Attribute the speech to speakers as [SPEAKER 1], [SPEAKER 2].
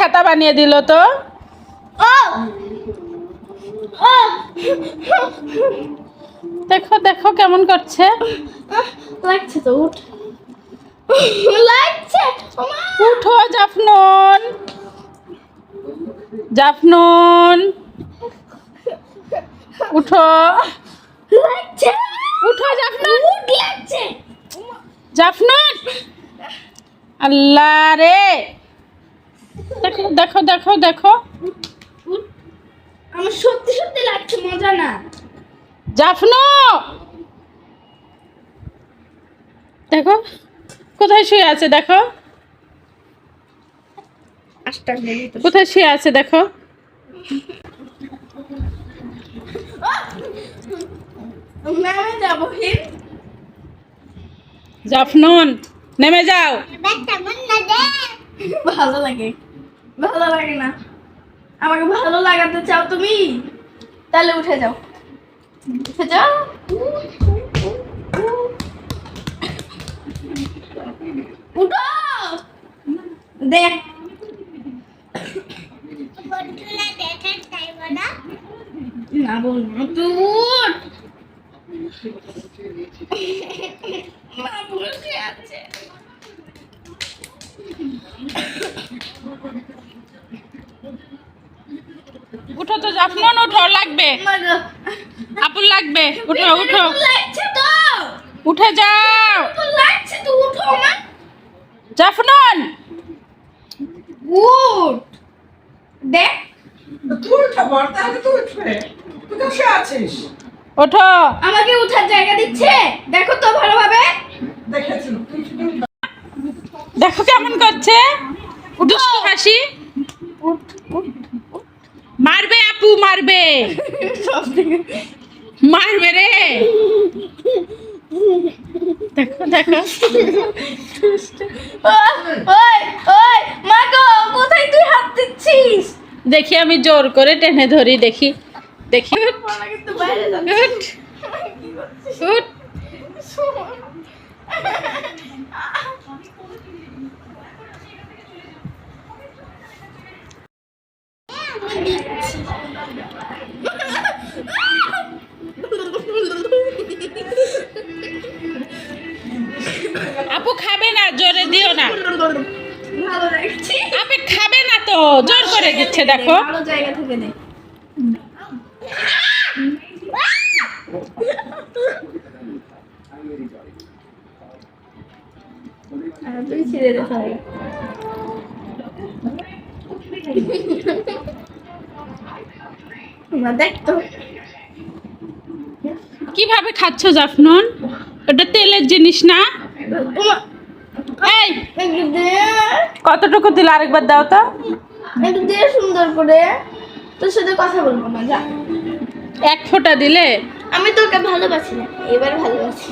[SPEAKER 1] খেতা বানিয়ে দিল তো। দেখো দেখো কেমন করছে।
[SPEAKER 2] লাগছে তো, উঠ। লাগছে।
[SPEAKER 1] উঠো জাফনুন, জাফনুন উঠো,
[SPEAKER 2] লাগছে।
[SPEAKER 1] উঠো জাফনুন,
[SPEAKER 2] উঠ, লাগছে।
[SPEAKER 1] জাফনুন। আল্লাহ রে, দেখো দেখো দেখো দেখো।
[SPEAKER 2] উঠ। আমার সত্যি সত্যি লাগছে, মজা না।
[SPEAKER 1] জাফনু দেখো কোথায় শুয়ে আছে, দেখো কোথায় শুয়ে আছে দেখো।
[SPEAKER 2] ম্যামে যাবো।
[SPEAKER 1] জাফনুন নেমে যাও।
[SPEAKER 2] ভালো লাগে, ভালো লাগে না। আমাকে ভালো লাগাতে চাও তুমি, তাহলে উঠে যাও, উঠে যাও। উঠো, দেখ। না বল না, তুই উঠ। মা বসে আছে।
[SPEAKER 1] উঠো তো জাফনুন, উঠো, লাগবে আপুর লাগবে, উঠো উঠো,
[SPEAKER 2] লাগছে তো,
[SPEAKER 1] উঠে যাও।
[SPEAKER 2] লাগছে তো, উঠো না।
[SPEAKER 1] জাফনুন
[SPEAKER 2] উঠ, দেখ।
[SPEAKER 3] তুই উঠা বল, তাহলে তুই উঠবে। তুই বসে আছিস।
[SPEAKER 1] ওঠো।
[SPEAKER 2] আমাকে উঠার জায়গা দিচ্ছে, দেখো তো ভালোভাবে।
[SPEAKER 3] দেখেছি
[SPEAKER 1] দেখো কেমন করছে, দুষ্টু হাসি। মারবে আপু, মারবে, মারবে রে। দেখো দেখো,
[SPEAKER 2] ওই ওই মা গো, কোথায় তুই হাত দিচ্ছিস?
[SPEAKER 1] দেখি আমি জোর করে টেনে ধরি, দেখি দেখি।
[SPEAKER 2] মামা কিন্তু বাইরে যাচ্ছে।
[SPEAKER 1] উঠ
[SPEAKER 2] কি করছিস?
[SPEAKER 1] উঠ। আপু খাবে না, জোরে দিও না।
[SPEAKER 2] ভালো লাগছে।
[SPEAKER 1] আপু খাবে না তো, জোর করে দিচ্ছে দেখো।
[SPEAKER 2] ভালো জায়গা থেকে দে। তুই ছেড়ে দে সবাই। দেখ তো
[SPEAKER 1] কিভাবে খাচ্ছ জাফনুন, ওটা তেলের জিনিস না। এই
[SPEAKER 2] একটু দে,
[SPEAKER 1] কতটুকু দিলে, আরেকবার দাও তো।
[SPEAKER 2] একটু দে সুন্দর করে, তোর সাথে কথা বলবো না, যা।
[SPEAKER 1] এক ফোঁটা দিলে।
[SPEAKER 2] আমি তোকে ভালোবাসি না, এবার ভালোবাসি।